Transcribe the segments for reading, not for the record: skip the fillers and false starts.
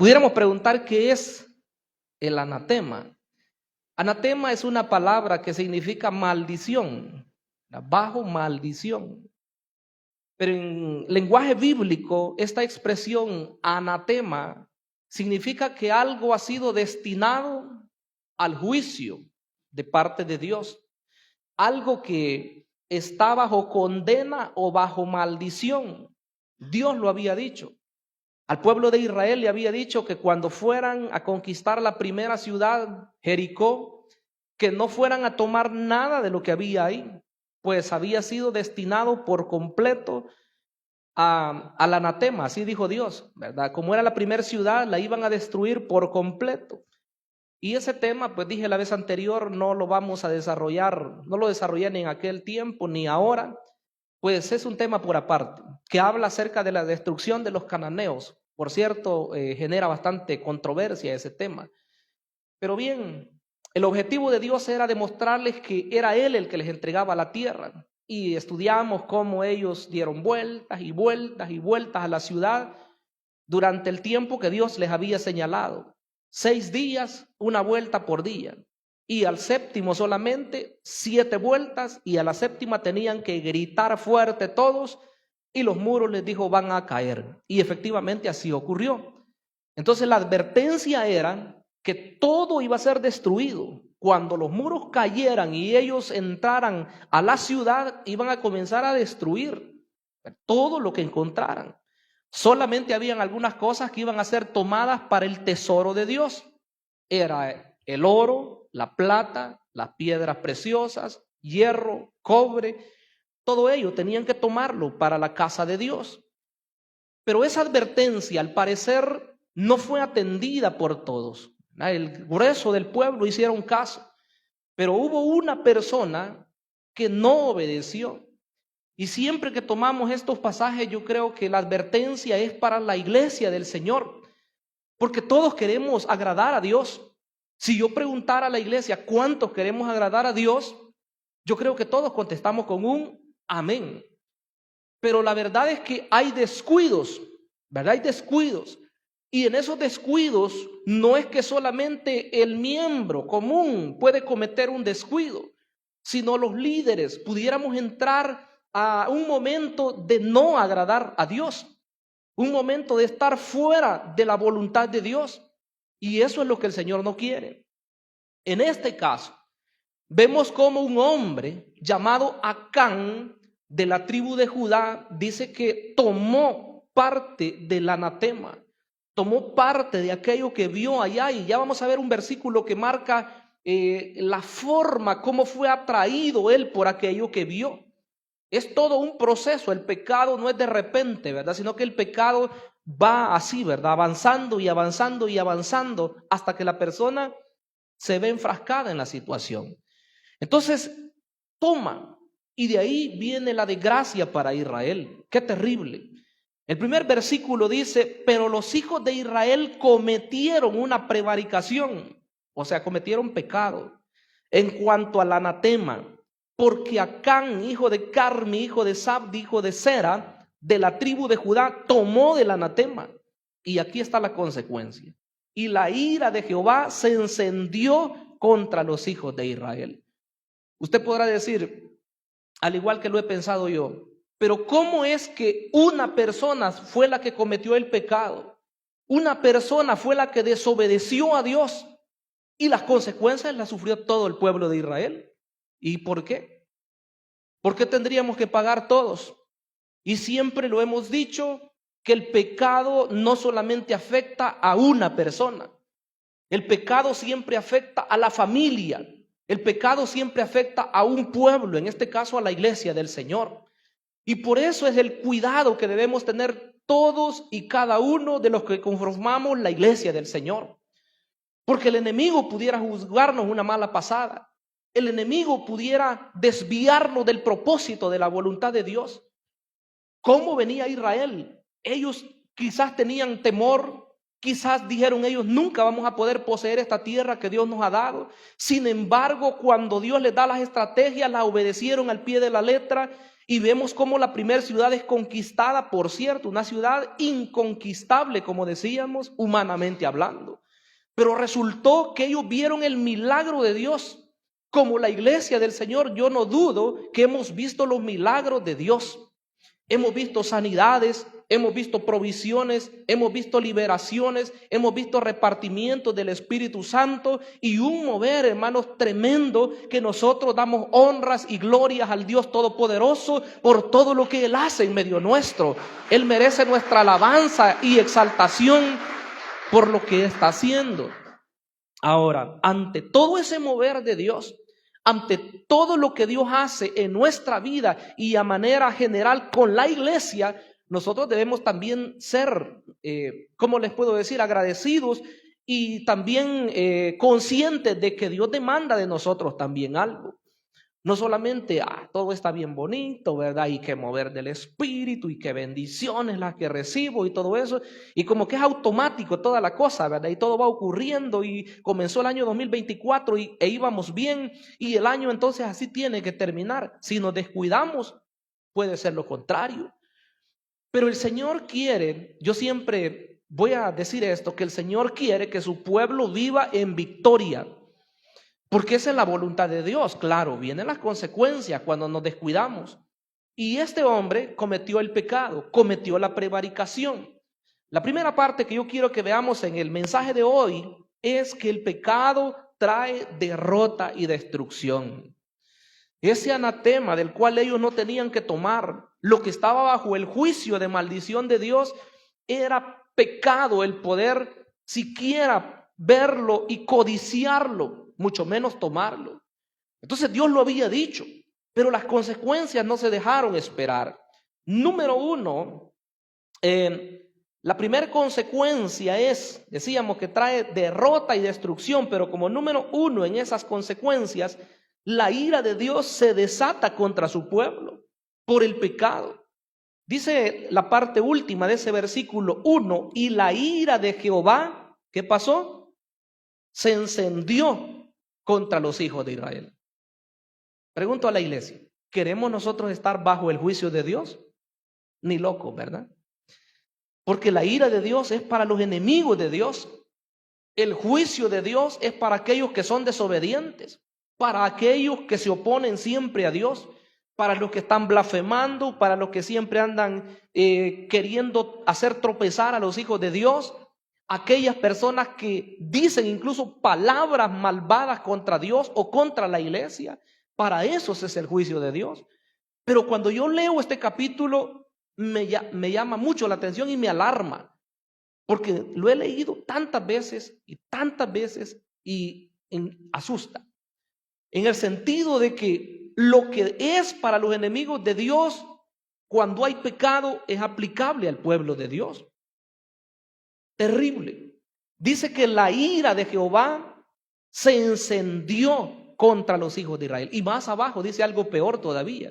Pudiéramos preguntar qué es el anatema. Anatema es una palabra que significa maldición, bajo maldición. Pero en lenguaje bíblico, esta expresión anatema significa que algo ha sido destinado al juicio de parte de Dios. Algo que está bajo condena o bajo maldición. Dios lo había dicho. Al pueblo de Israel le había dicho que cuando fueran a conquistar la primera ciudad, Jericó, que no fueran a tomar nada de lo que había ahí, pues había sido destinado por completo al anatema, así dijo Dios, ¿verdad? Como era la primera ciudad, la iban a destruir por completo. Y ese tema, pues dije la vez anterior, no lo vamos a desarrollar, no lo desarrollé ni en aquel tiempo ni ahora, pues es un tema por aparte, que habla acerca de la destrucción de los cananeos. Por cierto, genera bastante controversia ese tema. Pero bien, el objetivo de Dios era demostrarles que era Él el que les entregaba la tierra. Y estudiamos cómo ellos dieron vueltas y vueltas y vueltas a la ciudad durante el tiempo que Dios les había señalado. 6 días, una vuelta por día. Y al séptimo solamente 7 vueltas, y a la séptima tenían que gritar fuerte todos, y los muros les dijo van a caer. Y efectivamente así ocurrió. Entonces la advertencia era que todo iba a ser destruido. Cuando los muros cayeran y ellos entraran a la ciudad, iban a comenzar a destruir todo lo que encontraran. Solamente habían algunas cosas que iban a ser tomadas para el tesoro de Dios. Era el oro, la plata, las piedras preciosas, hierro, cobre. Todo ello tenían que tomarlo para la casa de Dios. Pero esa advertencia, al parecer, no fue atendida por todos. El grueso del pueblo hicieron caso, pero hubo una persona que no obedeció. Y siempre que tomamos estos pasajes, yo creo que la advertencia es para la iglesia del Señor, porque todos queremos agradar a Dios. Si yo preguntara a la iglesia cuántos queremos agradar a Dios, yo creo que todos contestamos con un amén. Pero la verdad es que hay descuidos, ¿verdad? Hay descuidos. Y en esos descuidos no es que solamente el miembro común puede cometer un descuido, sino los líderes pudiéramos entrar a un momento de no agradar a Dios, un momento de estar fuera de la voluntad de Dios. Y eso es lo que el Señor no quiere. En este caso, vemos como un hombre llamado Acán, de la tribu de Judá, dice que tomó parte del anatema, tomó parte de aquello que vio allá. Y ya vamos a ver un versículo que marca la forma, cómo fue atraído él por aquello que vio. Es todo un proceso. El pecado no es de repente, ¿verdad? Sino que el pecado va así, ¿verdad? Avanzando y avanzando y avanzando hasta que la persona se ve enfrascada en la situación. Entonces, toma, y de ahí viene la desgracia para Israel. ¡Qué terrible! El primer versículo dice, pero los hijos de Israel cometieron una prevaricación, o sea, cometieron pecado en cuanto al anatema, porque Acán, hijo de Carmi, hijo de Sabdi, hijo de Sera, de la tribu de Judá, tomó del anatema. Y aquí está la consecuencia. Y la ira de Jehová se encendió contra los hijos de Israel. Usted podrá decir, al igual que lo he pensado yo, pero ¿cómo es que una persona fue la que cometió el pecado? Una persona fue la que desobedeció a Dios y las consecuencias las sufrió todo el pueblo de Israel. ¿Y por qué? ¿Por qué tendríamos que pagar todos? Y siempre lo hemos dicho, que el pecado no solamente afecta a una persona. El pecado siempre afecta a la familia. El pecado siempre afecta a un pueblo, en este caso a la iglesia del Señor. Y por eso es el cuidado que debemos tener todos y cada uno de los que conformamos la iglesia del Señor. Porque el enemigo pudiera juzgarnos una mala pasada. El enemigo pudiera desviarnos del propósito de la voluntad de Dios. ¿Cómo venía Israel? Ellos quizás tenían temor. Quizás dijeron ellos, nunca vamos a poder poseer esta tierra que Dios nos ha dado. Sin embargo, cuando Dios les da las estrategias, las obedecieron al pie de la letra Y vemos cómo la primera ciudad es conquistada, por cierto, una ciudad inconquistable, como decíamos, humanamente hablando. Pero resultó que ellos vieron el milagro de Dios. Como la iglesia del Señor, yo no dudo que hemos visto los milagros de Dios. Hemos visto sanidades, hemos visto provisiones, hemos visto liberaciones, hemos visto repartimientos del Espíritu Santo y un mover, hermanos, tremendo, que nosotros damos honras y glorias al Dios Todopoderoso por todo lo que Él hace en medio nuestro. Él merece nuestra alabanza y exaltación por lo que está haciendo. Ahora, ante todo ese mover de Dios, ante todo lo que Dios hace en nuestra vida y a manera general con la iglesia, nosotros debemos también ser, ¿cómo les puedo decir?, agradecidos y también conscientes de que Dios demanda de nosotros también algo. No solamente, todo está bien bonito, ¿verdad? Y que mover del Espíritu y que bendiciones las que recibo y todo eso. Y como que es automático toda la cosa, ¿verdad? Y todo va ocurriendo y comenzó el año 2024 e íbamos bien y el año entonces así tiene que terminar. Si nos descuidamos, puede ser lo contrario. Pero el Señor quiere, yo siempre voy a decir esto, que el Señor quiere que su pueblo viva en victoria. Porque esa es la voluntad de Dios. Claro, vienen las consecuencias cuando nos descuidamos. Y este hombre cometió el pecado, cometió la prevaricación. La primera parte que yo quiero que veamos en el mensaje de hoy es que el pecado trae derrota y destrucción. Ese anatema del cual ellos no tenían que tomar, lo que estaba bajo el juicio de maldición de Dios, era pecado el poder siquiera verlo y codiciarlo, mucho menos tomarlo. Entonces Dios lo había dicho, pero las consecuencias no se dejaron esperar. Número uno, la primera consecuencia es, decíamos que trae derrota y destrucción, pero como número uno en esas consecuencias, la ira de Dios se desata contra su pueblo por el pecado. Dice la parte última de ese versículo 1, y la ira de Jehová, ¿qué pasó? Se encendió contra los hijos de Israel. Pregunto a la iglesia, ¿queremos nosotros estar bajo el juicio de Dios? Ni locos, ¿verdad? Porque la ira de Dios es para los enemigos de Dios. El juicio de Dios es para aquellos que son desobedientes, para aquellos que se oponen siempre a Dios, para los que están blasfemando, para los que siempre andan queriendo hacer tropezar a los hijos de Dios. Aquellas personas que dicen incluso palabras malvadas contra Dios o contra la iglesia, para esos es el juicio de Dios. Pero cuando yo leo este capítulo, me llama mucho la atención y me alarma, porque lo he leído tantas veces y asusta. En el sentido de que lo que es para los enemigos de Dios, cuando hay pecado, es aplicable al pueblo de Dios. Terrible. Dice que la ira de Jehová se encendió contra los hijos de Israel. Y más abajo dice algo peor todavía.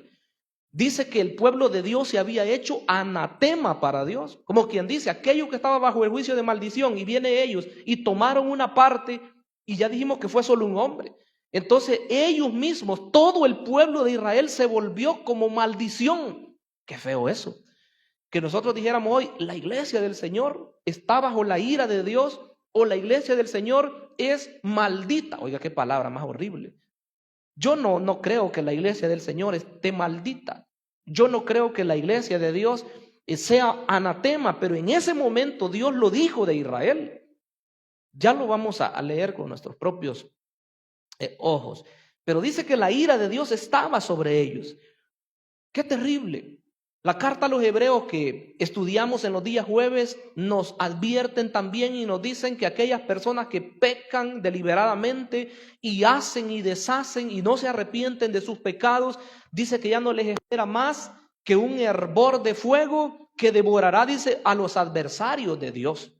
Dice que el pueblo de Dios se había hecho anatema para Dios. Como quien dice, aquellos que estaban bajo el juicio de maldición, y vienen ellos y tomaron una parte, y ya dijimos que fue solo un hombre. Entonces ellos mismos, todo el pueblo de Israel se volvió como maldición. Qué feo eso. Que nosotros dijéramos hoy, la iglesia del Señor está bajo la ira de Dios, o la iglesia del Señor es maldita. Oiga, qué palabra más horrible. Yo no creo que la iglesia del Señor esté maldita. Yo no creo que la iglesia de Dios sea anatema, pero en ese momento Dios lo dijo de Israel. Ya lo vamos a leer con nuestros propios ojos. Pero dice que la ira de Dios estaba sobre ellos. Qué terrible. La carta a los hebreos que estudiamos en los días jueves nos advierten también y nos dicen que aquellas personas que pecan deliberadamente y hacen y deshacen y no se arrepienten de sus pecados, dice que ya no les espera más que un hervor de fuego que devorará, dice, a los adversarios de Dios.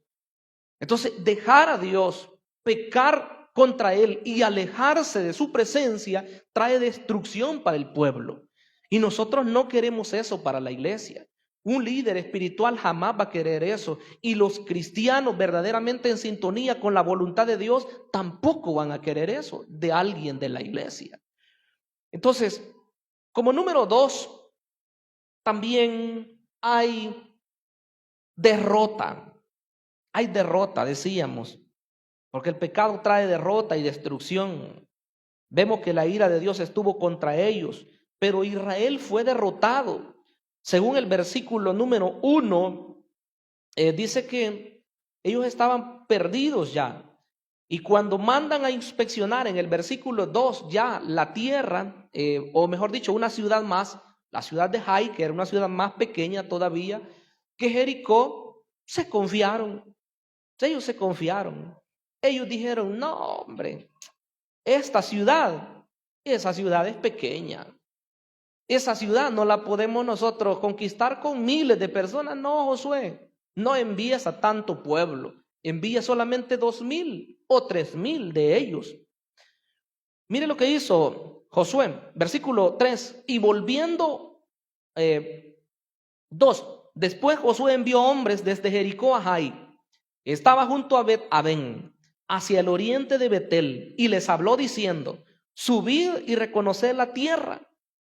Entonces, dejar a Dios, pecar contra Él y alejarse de su presencia trae destrucción para el pueblo. Y nosotros no queremos eso para la iglesia. Un líder espiritual jamás va a querer eso. Y los cristianos verdaderamente en sintonía con la voluntad de Dios tampoco van a querer eso de alguien de la iglesia. Entonces, como número 2, también hay derrota. Hay derrota, decíamos, porque el pecado trae derrota y destrucción. Vemos que la ira de Dios estuvo contra ellos, pero Israel fue derrotado. Según el versículo número 1, dice que ellos estaban perdidos ya. Y cuando mandan a inspeccionar en el versículo 2 ya la tierra, o mejor dicho, una ciudad más, la ciudad de Jai, que era una ciudad más pequeña todavía que Jericó, se confiaron. Ellos se confiaron. Ellos dijeron, no, hombre, esa ciudad es pequeña. Esa ciudad no la podemos nosotros conquistar con miles de personas. No, Josué, no envíes a tanto pueblo. Envía solamente 2,000 o 3,000 de ellos. Mire lo que hizo Josué, versículo 3. Y volviendo 2. Después Josué envió hombres desde Jericó a Jai. Estaba junto a Bet-Aven, hacia el oriente de Betel, y les habló diciendo, subid y reconoced la tierra.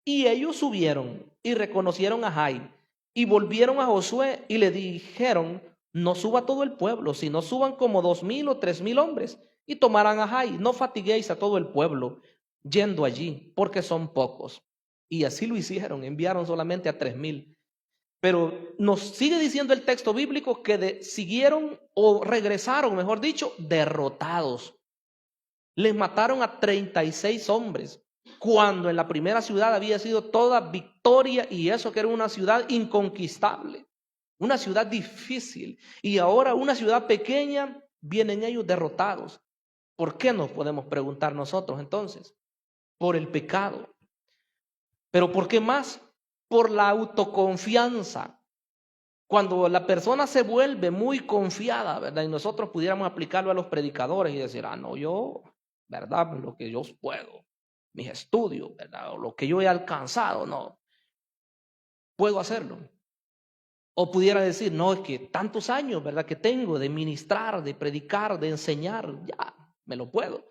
Y ellos subieron y reconocieron a Jai, y volvieron a Josué y le dijeron, no suba todo el pueblo, sino suban como 2,000 o 3,000 hombres, y tomarán a Jai. No fatiguéis a todo el pueblo yendo allí, porque son pocos. Y así lo hicieron, enviaron solamente a 3,000. Pero nos sigue diciendo el texto bíblico que siguieron o regresaron, mejor dicho, derrotados. Les mataron a 36 hombres, cuando en la primera ciudad había sido toda victoria, y eso que era una ciudad inconquistable, una ciudad difícil. Y ahora una ciudad pequeña, vienen ellos derrotados. ¿Por qué nos podemos preguntar nosotros entonces? Por el pecado. ¿Pero por qué más? Por la autoconfianza. Cuando la persona se vuelve muy confiada, ¿verdad? Y nosotros pudiéramos aplicarlo a los predicadores y decir, no, yo, ¿verdad? Lo que yo puedo, mis estudios, ¿verdad? O lo que yo he alcanzado, no, puedo hacerlo. O pudiera decir, no, es que tantos años, ¿verdad? Que tengo de ministrar, de predicar, de enseñar, ya, me lo puedo.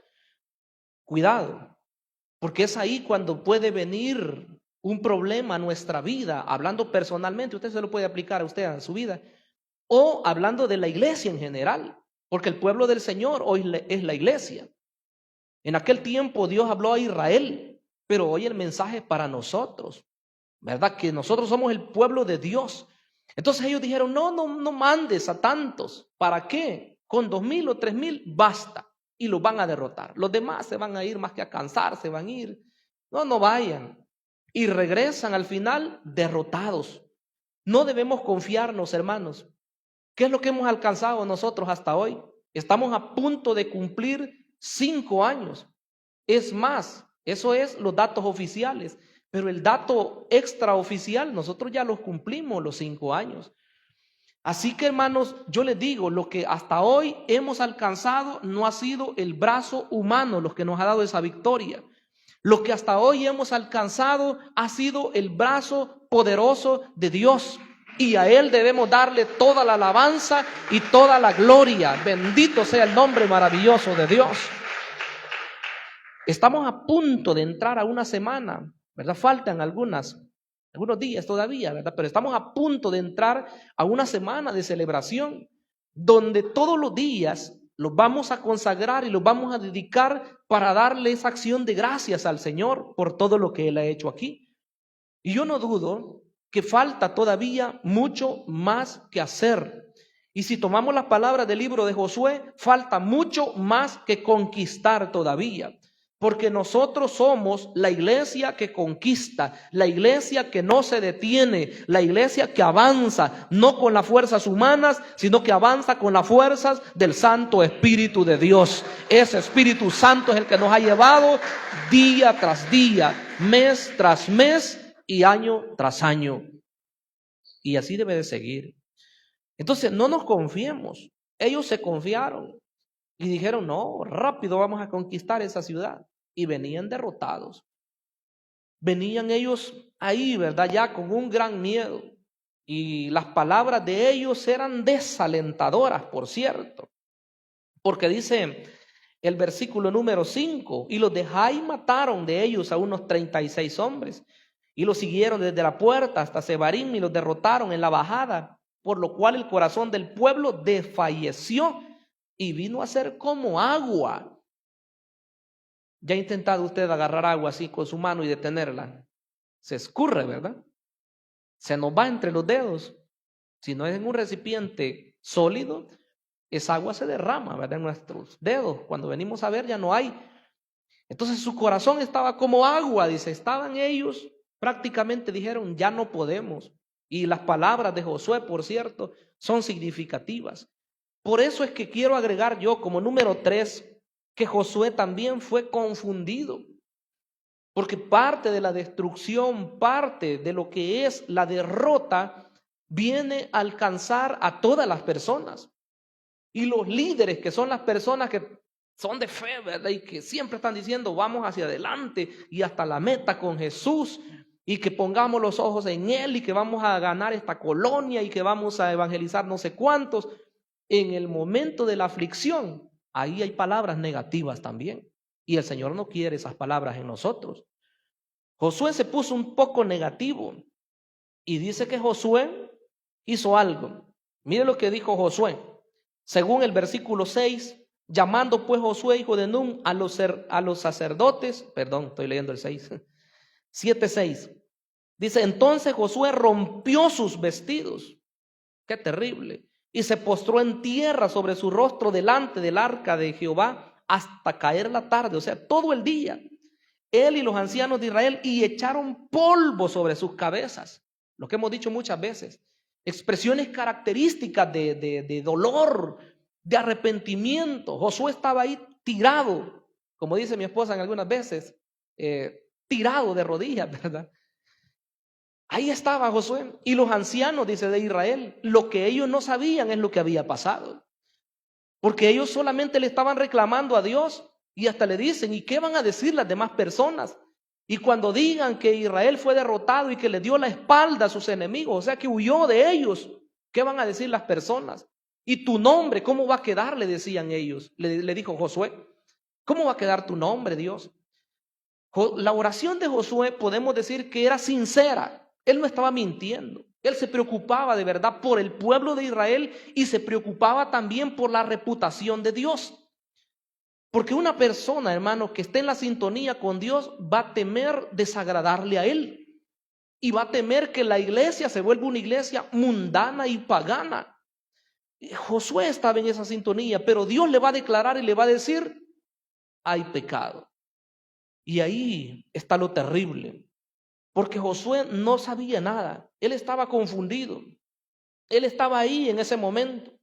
Cuidado, porque es ahí cuando puede venir un problema a nuestra vida, hablando personalmente. Usted se lo puede aplicar a usted a su vida, o hablando de la iglesia en general, porque el pueblo del Señor hoy es la iglesia. En aquel tiempo Dios habló a Israel, pero hoy el mensaje es para nosotros, ¿verdad? Que nosotros somos el pueblo de Dios. Entonces ellos dijeron, no mandes a tantos. ¿Para qué? Con 2,000 o 3,000 basta, y los van a derrotar. Los demás se van a ir, más que a cansar, se van a ir. No vayan. Y regresan al final derrotados. No debemos confiarnos, hermanos. ¿Qué es lo que hemos alcanzado nosotros hasta hoy? Estamos a punto de cumplir 5 años. Es más, eso es los datos oficiales, pero el dato extraoficial, nosotros ya los cumplimos los 5 años. Así que, hermanos, yo les digo, lo que hasta hoy hemos alcanzado no ha sido el brazo humano lo que nos ha dado esa victoria. Lo que hasta hoy hemos alcanzado ha sido el brazo poderoso de Dios. Y a Él debemos darle toda la alabanza y toda la gloria. Bendito sea el nombre maravilloso de Dios. Estamos a punto de entrar a una semana, ¿verdad? Faltan algunos días todavía, ¿verdad? Pero estamos a punto de entrar a una semana de celebración, donde todos los días los vamos a consagrar y los vamos a dedicar para darle esa acción de gracias al Señor por todo lo que Él ha hecho aquí. Y yo no dudo que falta todavía mucho más que hacer. Y si tomamos las palabras del libro de Josué, falta mucho más que conquistar todavía. Porque nosotros somos la iglesia que conquista, la iglesia que no se detiene, la iglesia que avanza, no con las fuerzas humanas, sino que avanza con las fuerzas del Santo Espíritu de Dios. Ese Espíritu Santo es el que nos ha llevado día tras día, mes tras mes y año tras año. Y así debe de seguir. Entonces no nos confiemos. Ellos se confiaron y dijeron, no, rápido vamos a conquistar esa ciudad. Y venían derrotados. Venían ellos ahí, ¿verdad? Ya con un gran miedo. Y las palabras de ellos eran desalentadoras, por cierto. Porque dice el versículo número 5, y los de Jai mataron de ellos a unos 36 hombres. y los siguieron desde la puerta hasta Sebarim y los derrotaron en la bajada, por lo cual el corazón del pueblo desfalleció y vino a ser como agua. ¿Ya ha intentado usted agarrar agua así con su mano y detenerla? Se escurre, ¿verdad? Se nos va entre los dedos. Si no es en un recipiente sólido, esa agua se derrama, ¿verdad? En nuestros dedos. Cuando venimos a ver ya no hay. Entonces su corazón estaba como agua, dice. Estaban ellos, prácticamente dijeron, ya no podemos. Y las palabras de Josué, por cierto, son significativas. Por eso es que quiero agregar yo como número 3, que Josué también fue confundido. Porque parte de la destrucción, parte de lo que es la derrota, viene a alcanzar a todas las personas. Y los líderes, que son las personas que son de fe, ¿verdad? Y que siempre están diciendo, vamos hacia adelante y hasta la meta con Jesús, y que pongamos los ojos en Él, y que vamos a ganar esta colonia, y que vamos a evangelizar no sé cuántos. En el momento de la aflicción, ahí hay palabras negativas también. Y el Señor no quiere esas palabras en nosotros. Josué se puso un poco negativo y dice que Josué hizo algo. Mire lo que dijo Josué. Según el versículo 6, llamando pues Josué, hijo de Nun, a los sacerdotes, perdón, estoy leyendo el 6, 7:6. Dice, entonces Josué rompió sus vestidos. Qué terrible. Y se postró en tierra sobre su rostro delante del arca de Jehová hasta caer la tarde, o sea, todo el día. Él y los ancianos de Israel, y echaron polvo sobre sus cabezas. Lo que hemos dicho muchas veces. Expresiones características de dolor, de arrepentimiento. Josué estaba ahí tirado, como dice mi esposa en algunas veces, tirado de rodillas, ¿verdad? Ahí estaba Josué y los ancianos, dice, de Israel. Lo que ellos no sabían es lo que había pasado. Porque ellos solamente le estaban reclamando a Dios y hasta le dicen, ¿y qué van a decir las demás personas? Y cuando digan que Israel fue derrotado y que le dio la espalda a sus enemigos, o sea que huyó de ellos, ¿qué van a decir las personas? Y tu nombre, ¿cómo va a quedar? Le decían ellos, le dijo Josué. ¿Cómo va a quedar tu nombre, Dios? La oración de Josué podemos decir que era sincera. Él no estaba mintiendo. Él se preocupaba de verdad por el pueblo de Israel y se preocupaba también por la reputación de Dios. Porque una persona, hermano, que esté en la sintonía con Dios va a temer desagradarle a Él. Y va a temer que la iglesia se vuelva una iglesia mundana y pagana. Josué estaba en esa sintonía, pero Dios le va a declarar y le va a decir, hay pecado. Y ahí está lo terrible. Porque Josué no sabía nada. Él estaba confundido. Él estaba ahí en ese momento.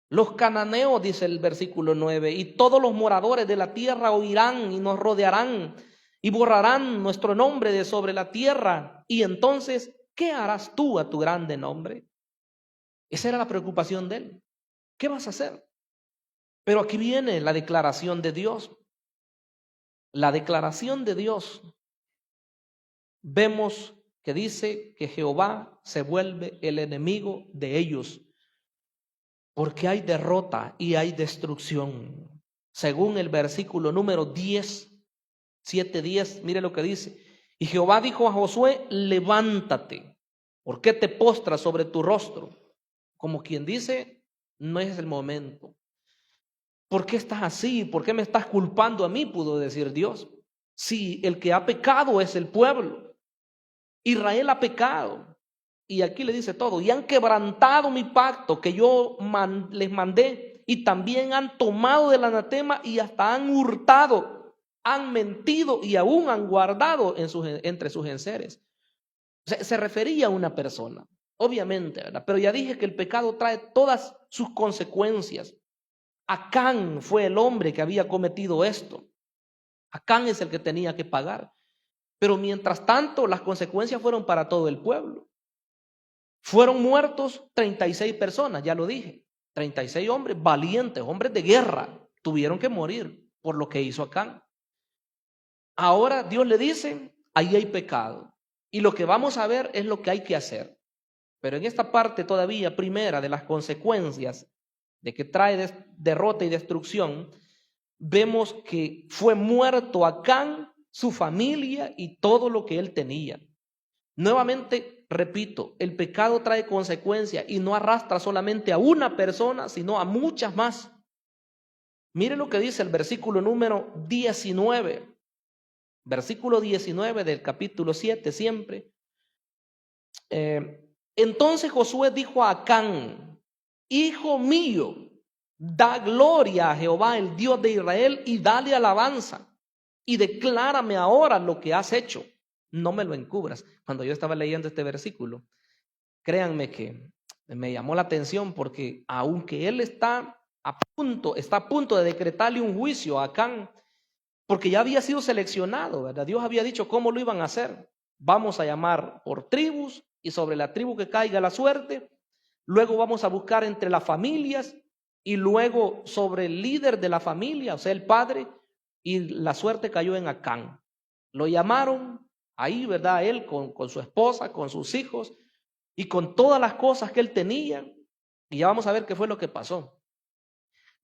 Los cananeos, dice el versículo 9, y todos los moradores de la tierra oirán y nos rodearán y borrarán nuestro nombre de sobre la tierra. Y entonces, ¿qué harás tú a tu grande nombre? Esa era la preocupación de él. ¿Qué vas a hacer? Pero aquí viene la declaración de Dios. La declaración de Dios. Vemos que dice que Jehová se vuelve el enemigo de ellos, porque hay derrota y hay destrucción. Según el versículo número 10, 7:10, mire lo que dice. Y Jehová dijo a Josué, levántate, ¿por qué te postras sobre tu rostro? Como quien dice, no es el momento. ¿Por qué estás así? ¿Por qué me estás culpando a mí? Pudo decir Dios. Si el que ha pecado es el pueblo. Israel ha pecado. Y aquí le dice todo. Y han quebrantado mi pacto que yo les mandé. Y también han tomado del anatema y hasta han hurtado. Han mentido y aún han guardado entre sus enseres. Se refería a una persona. Obviamente, ¿verdad? Pero ya dije que el pecado trae todas sus consecuencias. Acán fue el hombre que había cometido esto. Acán es el que tenía que pagar. Pero mientras tanto, las consecuencias fueron para todo el pueblo. Fueron muertos 36 personas, ya lo dije. 36 hombres valientes, hombres de guerra, tuvieron que morir por lo que hizo Acán. Ahora Dios le dice, ahí hay pecado. Y lo que vamos a ver es lo que hay que hacer. Pero en esta parte todavía primera de las consecuencias de que trae derrota y destrucción, vemos que fue muerto Acán, su familia y todo lo que él tenía. Nuevamente, repito, el pecado trae consecuencias y no arrastra solamente a una persona, sino a muchas más. Mire lo que dice el versículo número 19. Versículo 19 del capítulo 7 siempre. Entonces Josué dijo a Acán: hijo mío, da gloria a Jehová, el Dios de Israel, y dale alabanza, y declárame ahora lo que has hecho. No me lo encubras. Cuando yo estaba leyendo este versículo, créanme que me llamó la atención, porque aunque él está a punto de decretarle un juicio a Acán, porque ya había sido seleccionado, ¿verdad? Dios había dicho cómo lo iban a hacer. Vamos a llamar por tribus, y sobre la tribu que caiga la suerte. Luego vamos a buscar entre las familias, y luego sobre el líder de la familia, o sea, el padre, y la suerte cayó en Acán. Lo llamaron ahí, ¿verdad? Él con su esposa, con sus hijos y con todas las cosas que él tenía. Y ya vamos a ver qué fue lo que pasó.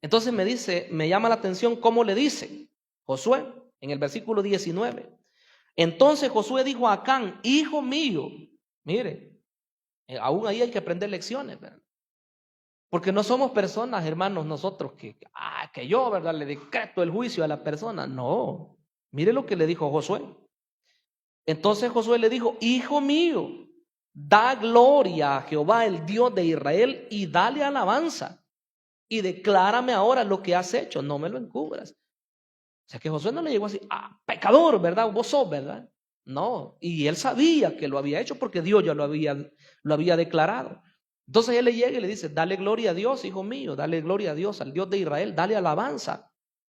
Entonces me llama la atención cómo le dice Josué en el versículo 19. Entonces Josué dijo a Acán: hijo mío. Mire, aún ahí hay que aprender lecciones, ¿verdad? Porque no somos personas, hermanos, nosotros que yo, ¿verdad?, le decreto el juicio a la persona. No, mire lo que le dijo Josué. Entonces Josué le dijo: hijo mío, da gloria a Jehová, el Dios de Israel, y dale alabanza, y declárame ahora lo que has hecho, no me lo encubras. O sea que Josué no le llegó así: pecador, ¿verdad? Vos sos, ¿verdad? No, y él sabía que lo había hecho porque Dios ya lo había declarado. Entonces él le llega y le dice: dale gloria a Dios, hijo mío, dale gloria a Dios, al Dios de Israel, dale alabanza,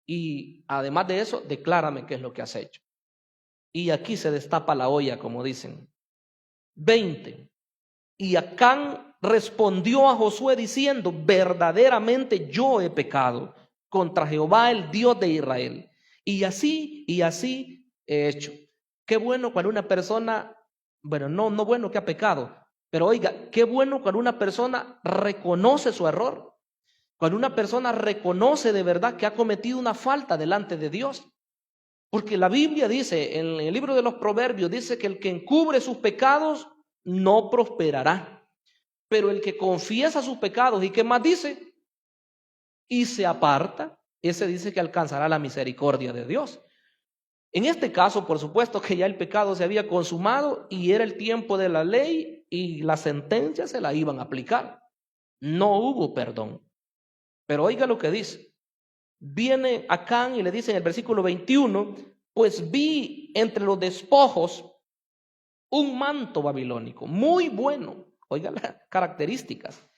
y además de eso, declárame qué es lo que has hecho. Y aquí se destapa la olla, como dicen. 20. Y Acán respondió a Josué diciendo: verdaderamente yo he pecado contra Jehová, el Dios de Israel, y así he hecho. Qué bueno cuando una persona, bueno, no bueno que ha pecado, pero oiga, qué bueno cuando una persona reconoce su error, cuando una persona reconoce de verdad que ha cometido una falta delante de Dios. Porque la Biblia dice, en el libro de los Proverbios, dice que el que encubre sus pecados no prosperará, pero el que confiesa sus pecados, ¿y qué más dice? Y se aparta, ese dice que alcanzará la misericordia de Dios. En este caso, por supuesto que ya el pecado se había consumado y era el tiempo de la ley y la sentencia se la iban a aplicar. No hubo perdón. Pero oiga lo que dice. Viene Acán y le dice en el versículo 21: pues vi entre los despojos un manto babilónico muy bueno, oiga las características,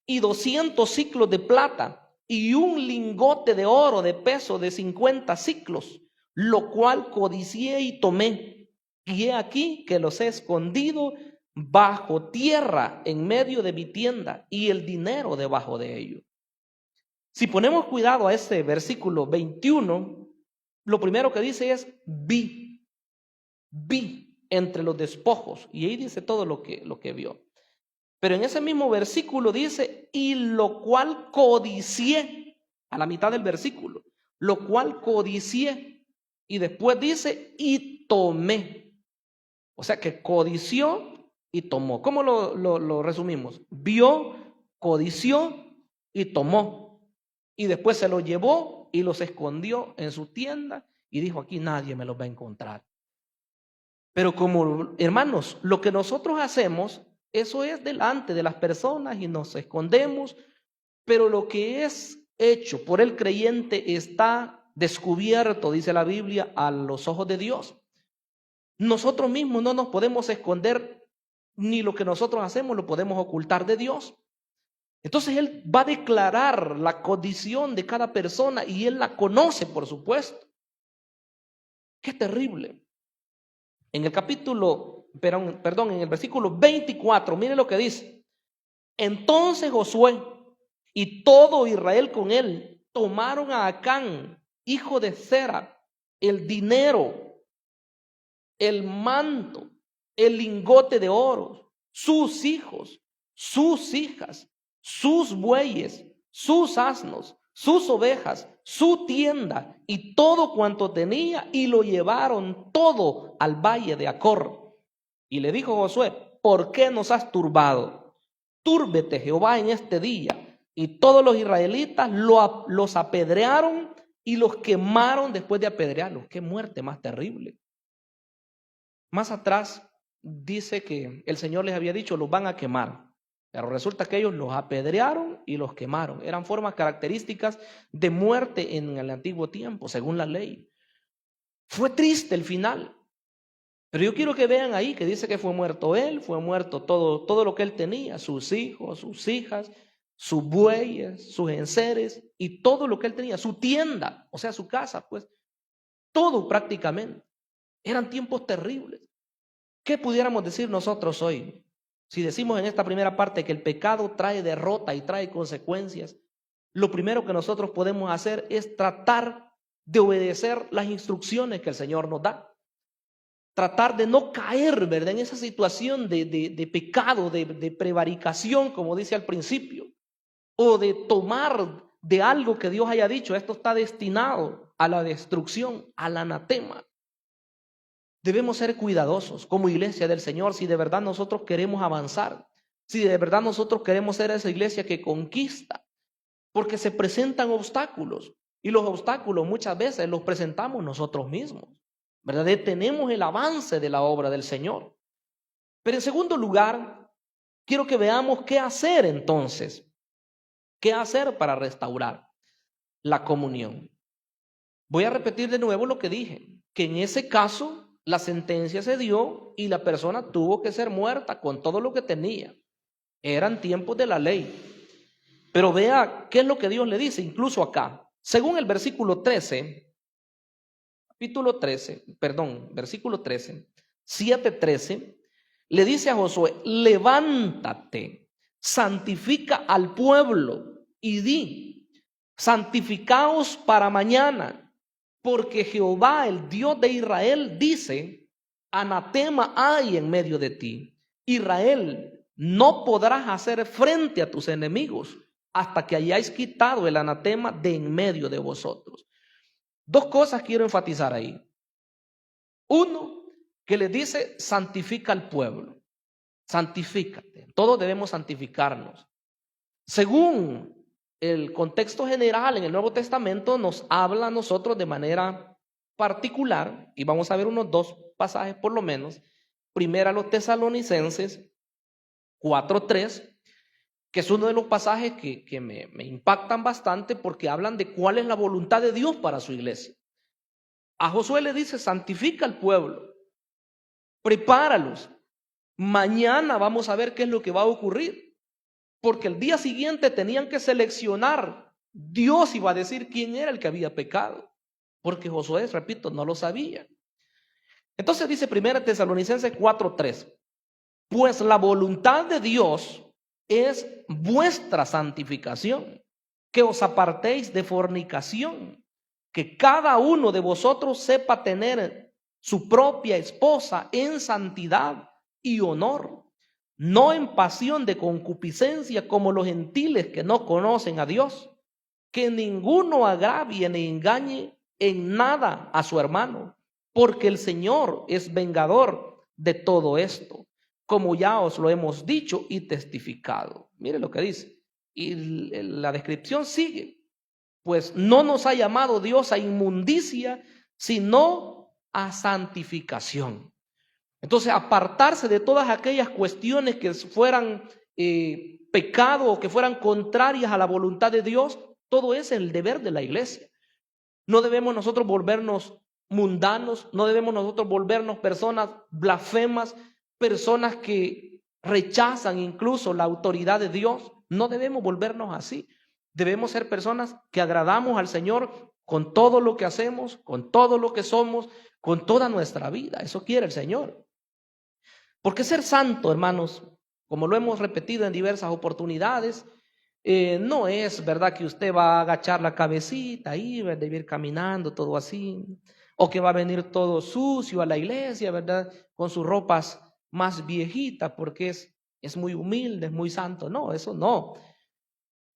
y 200 siclos de plata, y un lingote de oro de peso de 50 siclos, lo cual codicié y tomé, y he aquí que los he escondido bajo tierra en medio de mi tienda, y el dinero debajo de ello. Si ponemos cuidado a este versículo 21, lo primero que dice es: vi entre los despojos, y ahí dice todo lo que vio. Pero en ese mismo versículo dice: y lo cual codicié, a la mitad del versículo, lo cual codicié, y después dice: y tomé. O sea que codició y tomó. ¿Cómo lo resumimos? Vio, codició y tomó. Y después se los llevó y los escondió en su tienda y dijo: aquí nadie me los va a encontrar. Pero como hermanos, lo que nosotros hacemos, eso es delante de las personas y nos escondemos, pero lo que es hecho por el creyente está descubierto, dice la Biblia, a los ojos de Dios. Nosotros mismos no nos podemos esconder, ni lo que nosotros hacemos lo podemos ocultar de Dios. Entonces Él va a declarar la condición de cada persona y Él la conoce, por supuesto. Qué terrible. En el en el versículo 24, mire lo que dice. Entonces Josué y todo Israel con él tomaron a Acán, hijo de Zera, el dinero, el manto, el lingote de oro, sus hijos, sus hijas, sus bueyes, sus asnos, sus ovejas, su tienda y todo cuanto tenía, y lo llevaron todo al valle de Acor. Y le dijo Josué: ¿por qué nos has turbado? Túrbete Jehová en este día. Y todos los israelitas los apedrearon y los quemaron después de apedrearlos. Qué muerte más terrible. Más atrás dice que el Señor les había dicho: los van a quemar. Pero resulta que ellos los apedrearon y los quemaron. Eran formas características de muerte en el antiguo tiempo, según la ley. Fue triste el final. Pero yo quiero que vean ahí que dice que fue muerto él, fue muerto todo lo que él tenía, sus hijos, sus hijas, sus bueyes, sus enseres y todo lo que él tenía, su tienda, o sea, su casa, pues, todo prácticamente. Eran tiempos terribles. ¿Qué pudiéramos decir nosotros hoy? Si decimos en esta primera parte que el pecado trae derrota y trae consecuencias, lo primero que nosotros podemos hacer es tratar de obedecer las instrucciones que el Señor nos da. Tratar de no caer, ¿verdad?, en esa situación de pecado, de prevaricación, como dice al principio, o de tomar de algo que Dios haya dicho: esto está destinado a la destrucción, al anatema. Debemos ser cuidadosos como iglesia del Señor si de verdad nosotros queremos avanzar, si de verdad nosotros queremos ser esa iglesia que conquista, porque se presentan obstáculos y los obstáculos muchas veces los presentamos nosotros mismos, ¿verdad? Detenemos el avance de la obra del Señor. Pero en segundo lugar, quiero que veamos qué hacer entonces, qué hacer para restaurar la comunión. Voy a repetir de nuevo lo que dije, que en ese caso la sentencia se dio y la persona tuvo que ser muerta con todo lo que tenía. Eran tiempos de la ley. Pero vea qué es lo que Dios le dice, incluso acá. Según el versículo 13, versículo 13, 7:13, le dice a Josué: levántate, santifica al pueblo y di: santificaos para mañana, porque Jehová, el Dios de Israel, dice: anatema hay en medio de ti, Israel, no podrás hacer frente a tus enemigos hasta que hayáis quitado el anatema de en medio de vosotros. Dos cosas quiero enfatizar ahí. Uno, que le dice: santifica al pueblo, santifícate. Todos debemos santificarnos. Según el contexto general en el Nuevo Testamento, nos habla a nosotros de manera particular, y vamos a ver unos dos pasajes por lo menos. Primera a los Tesalonicenses 4:3, que es uno de los pasajes que me impactan bastante porque hablan de cuál es la voluntad de Dios para su iglesia. A Josué le dice: santifica al pueblo, prepáralos. Mañana vamos a ver qué es lo que va a ocurrir, porque el día siguiente tenían que seleccionar. Dios iba a decir quién era el que había pecado, porque Josué, repito, no lo sabía. Entonces dice 1 Tesalonicenses 4:3, pues la voluntad de Dios es vuestra santificación, que os apartéis de fornicación, que cada uno de vosotros sepa tener su propia esposa en santidad y honor, no en pasión de concupiscencia como los gentiles que no conocen a Dios, que ninguno agravie ni engañe en nada a su hermano, porque el Señor es vengador de todo esto, como ya os lo hemos dicho y testificado. Mire lo que dice. Y la descripción sigue. Pues no nos ha llamado Dios a inmundicia, sino a santificación. Entonces, apartarse de todas aquellas cuestiones que fueran pecado o que fueran contrarias a la voluntad de Dios, todo es el deber de la iglesia. No debemos nosotros volvernos mundanos, no debemos nosotros volvernos personas blasfemas, personas que rechazan incluso la autoridad de Dios. No debemos volvernos así. Debemos ser personas que agradamos al Señor con todo lo que hacemos, con todo lo que somos, con toda nuestra vida. Eso quiere el Señor. Porque ser santo, hermanos, como lo hemos repetido en diversas oportunidades, no es verdad que usted va a agachar la cabecita ahí, ¿verdad? Ir caminando todo así, o que va a venir todo sucio a la iglesia, ¿verdad? Con sus ropas más viejitas porque es muy humilde, es muy santo. No, eso no.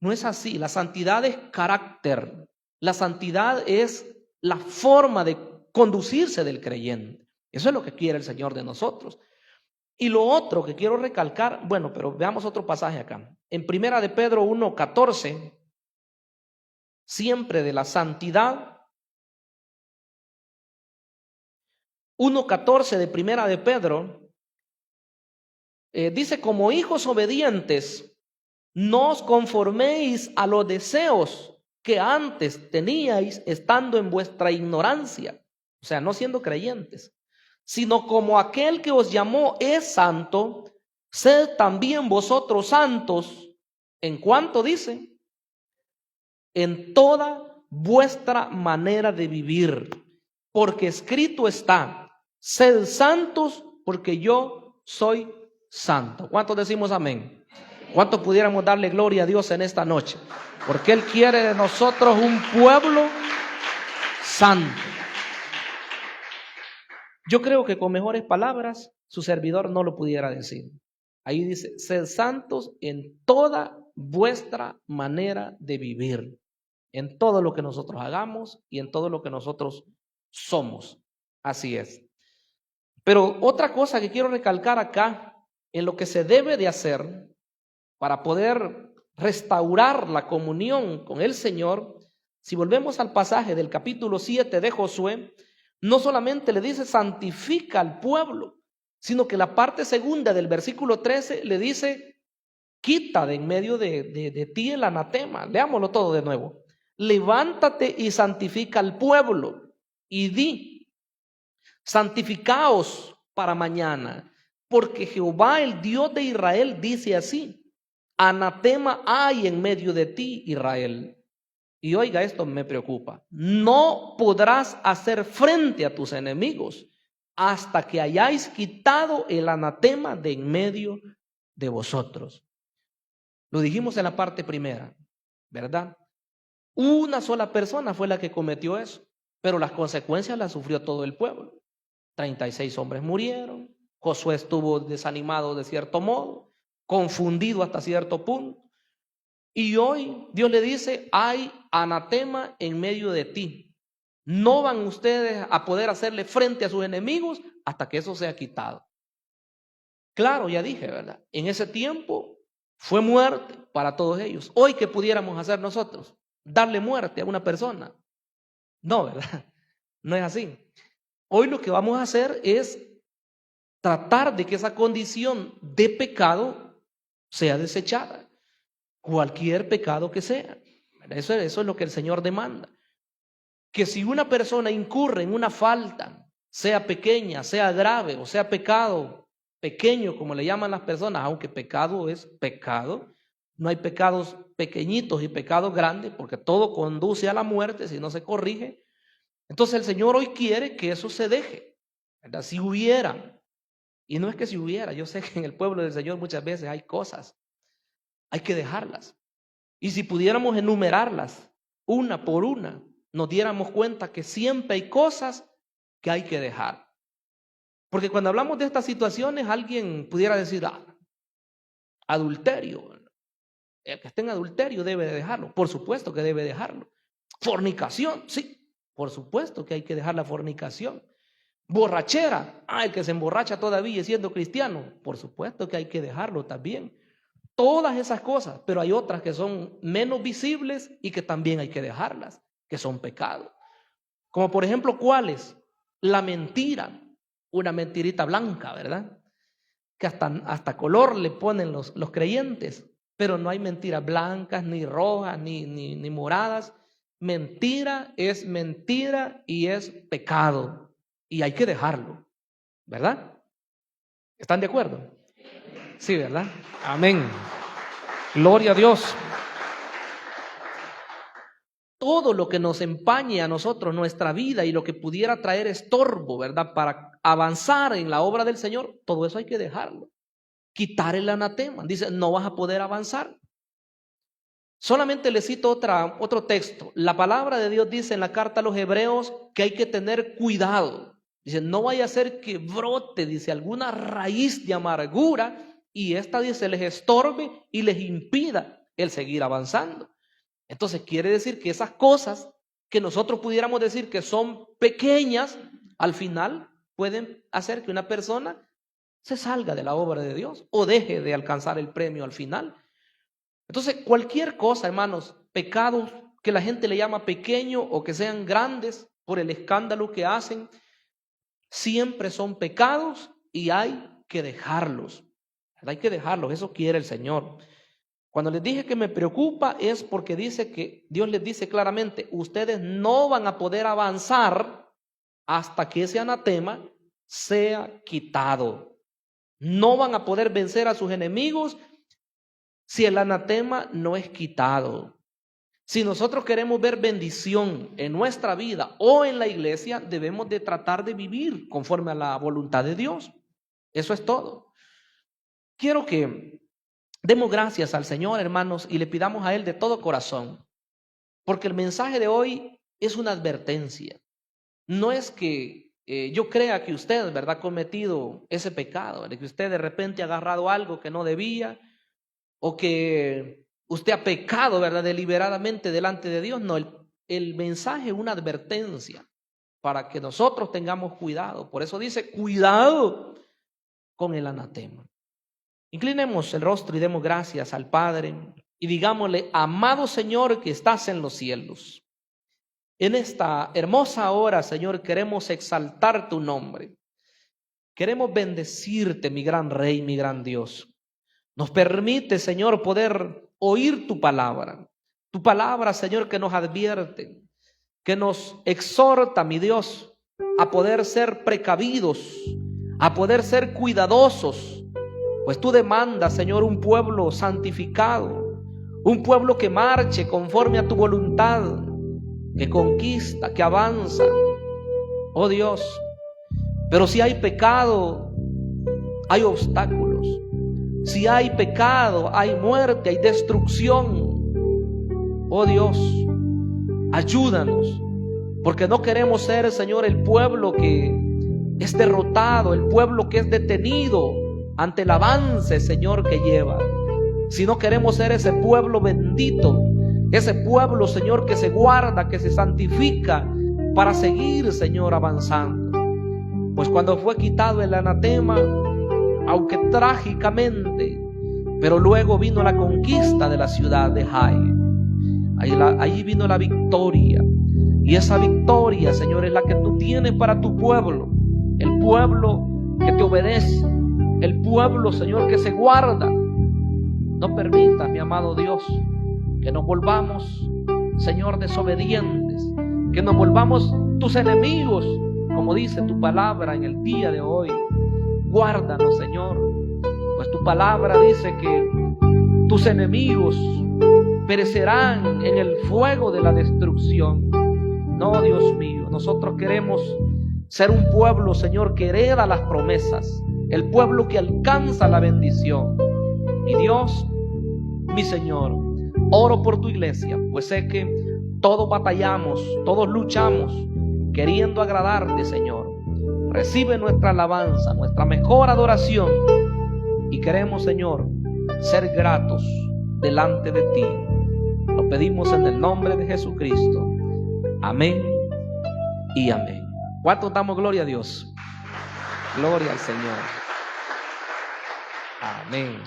No es así. La santidad es carácter. La santidad es la forma de conducirse del creyente. Eso es lo que quiere el Señor de nosotros. Y lo otro que quiero recalcar, bueno, pero veamos otro pasaje acá. En Primera de Pedro 1:14, siempre de la santidad. 1:14 de Primera de Pedro, dice: como hijos obedientes, no os conforméis a los deseos que antes teníais estando en vuestra ignorancia, o sea, no siendo creyentes, sino como aquel que os llamó es santo, sed también vosotros santos, en cuanto dice, en toda vuestra manera de vivir, porque escrito está, sed santos porque yo soy santo. ¿Cuántos decimos amén? ¿Cuántos pudiéramos darle gloria a Dios en esta noche? Porque Él quiere de nosotros un pueblo santo. Yo creo que con mejores palabras su servidor no lo pudiera decir. Ahí dice, sed santos en toda vuestra manera de vivir, en todo lo que nosotros hagamos y en todo lo que nosotros somos. Así es. Pero otra cosa que quiero recalcar acá, en lo que se debe de hacer para poder restaurar la comunión con el Señor, si volvemos al pasaje del capítulo 7 de Josué, no solamente le dice santifica al pueblo, sino que la parte segunda del versículo 13 le dice quita de en medio de ti el anatema. Leámoslo todo de nuevo. Levántate y santifica al pueblo y di, santificaos para mañana, porque Jehová el Dios de Israel dice así, anatema hay en medio de ti, Israel. Y oiga, esto me preocupa. No podrás hacer frente a tus enemigos hasta que hayáis quitado el anatema de en medio de vosotros. Lo dijimos en la parte primera, ¿verdad? Una sola persona fue la que cometió eso, pero las consecuencias las sufrió todo el pueblo. 36 hombres murieron, Josué estuvo desanimado de cierto modo, confundido hasta cierto punto. Y hoy Dios le dice, hay anatema en medio de ti. No van ustedes a poder hacerle frente a sus enemigos hasta que eso sea quitado. Claro, ya dije, ¿verdad? En ese tiempo fue muerte para todos ellos. Hoy, ¿qué pudiéramos hacer nosotros? Darle muerte a una persona. No, ¿verdad? No es así. Hoy lo que vamos a hacer es tratar de que esa condición de pecado sea desechada. Cualquier pecado que sea. Eso es lo que el Señor demanda. Que si una persona incurre en una falta, sea pequeña, sea grave o sea pecado pequeño, como le llaman las personas, aunque pecado es pecado, no hay pecados pequeñitos y pecados grandes, porque todo conduce a la muerte si no se corrige. Entonces el Señor hoy quiere que eso se deje, ¿verdad? Si hubiera, y no es que si hubiera, yo sé que en el pueblo del Señor muchas veces hay cosas, hay que dejarlas. Y si pudiéramos enumerarlas una por una, nos diéramos cuenta que siempre hay cosas que hay que dejar. Porque cuando hablamos de estas situaciones, alguien pudiera decir, adulterio. El que esté en adulterio debe de dejarlo. Por supuesto que debe dejarlo. Fornicación, sí. Por supuesto que hay que dejar la fornicación. Borrachera, el que se emborracha todavía siendo cristiano, por supuesto que hay que dejarlo también. Todas esas cosas, pero hay otras que son menos visibles y que también hay que dejarlas, que son pecados. Como por ejemplo, ¿cuáles? La mentira, una mentirita blanca, ¿verdad? Que hasta color le ponen los creyentes, pero no hay mentiras blancas, ni rojas, ni moradas. Mentira es mentira y es pecado, y hay que dejarlo, ¿verdad? ¿Están de acuerdo? Sí, ¿verdad? Amén. Gloria a Dios. Todo lo que nos empañe a nosotros nuestra vida y lo que pudiera traer estorbo, ¿verdad? Para avanzar en la obra del Señor, todo eso hay que dejarlo. Quitar el anatema. Dice, no vas a poder avanzar. Solamente le cito otro texto. La palabra de Dios dice en la carta a los Hebreos que hay que tener cuidado. Dice, no vaya a ser que brote, dice, alguna raíz de amargura y esta, dice, les estorbe y les impida el seguir avanzando. Entonces quiere decir que esas cosas que nosotros pudiéramos decir que son pequeñas, al final pueden hacer que una persona se salga de la obra de Dios o deje de alcanzar el premio al final. Entonces, cualquier cosa, hermanos, pecados que la gente le llama pequeño o que sean grandes por el escándalo que hacen, siempre son pecados y hay que dejarlos. Hay que dejarlos, eso quiere el Señor. Cuando les dije que me preocupa es porque dice que Dios les dice claramente, ustedes no van a poder avanzar hasta que ese anatema sea quitado. No van a poder vencer a sus enemigos si el anatema no es quitado. Si nosotros queremos ver bendición en nuestra vida o en la iglesia, debemos de tratar de vivir conforme a la voluntad de Dios. Eso es todo. Quiero que demos gracias al Señor, hermanos, y le pidamos a Él de todo corazón, porque el mensaje de hoy es una advertencia. No es que yo crea que usted, ¿verdad?, ha cometido ese pecado, de que usted de repente ha agarrado algo que no debía, o que usted ha pecado, ¿verdad?, deliberadamente delante de Dios. No, el mensaje es una advertencia para que nosotros tengamos cuidado. Por eso dice, cuidado con el anatema. Inclinemos el rostro y demos gracias al Padre y digámosle, amado Señor que estás en los cielos. En esta hermosa hora, Señor, queremos exaltar tu nombre. Queremos bendecirte, mi gran Rey, mi gran Dios. Nos permite, Señor, poder oír tu palabra. Tu palabra, Señor, que nos advierte, que nos exhorta, mi Dios, a poder ser precavidos, a poder ser cuidadosos. Pues tú demandas, Señor, un pueblo santificado, un pueblo que marche conforme a tu voluntad, que conquista, que avanza. Oh Dios, pero si hay pecado, hay obstáculos. Si hay pecado, hay muerte, hay destrucción. Oh Dios, ayúdanos, porque no queremos ser, Señor, el pueblo que es derrotado, el pueblo que es detenido ante el avance, Señor, que lleva. Si no queremos ser ese pueblo bendito, ese pueblo, Señor, que se guarda, que se santifica para seguir, Señor, avanzando. Pues cuando fue quitado el anatema, aunque trágicamente, pero luego vino la conquista de la ciudad de Jai. Ahí vino la victoria. Y esa victoria, Señor, es la que tú tienes para tu pueblo. El pueblo que te obedece. El pueblo, Señor, que se guarda. No permitas, mi amado Dios, que nos volvamos, Señor, desobedientes, que nos volvamos tus enemigos, como dice tu palabra en el día de hoy. Guárdanos, Señor, pues tu palabra dice que tus enemigos perecerán en el fuego de la destrucción. No, Dios mío, nosotros queremos ser un pueblo, Señor, que hereda las promesas, el pueblo que alcanza la bendición. Mi Dios, mi Señor, oro por tu iglesia, pues sé que todos batallamos, todos luchamos queriendo agradarte, Señor. Recibe nuestra alabanza, nuestra mejor adoración, y queremos, Señor, ser gratos delante de ti. Lo pedimos en el nombre de Jesucristo. Amén y amén. ¿Cuántos damos gloria a Dios? Gloria al Señor. Amén.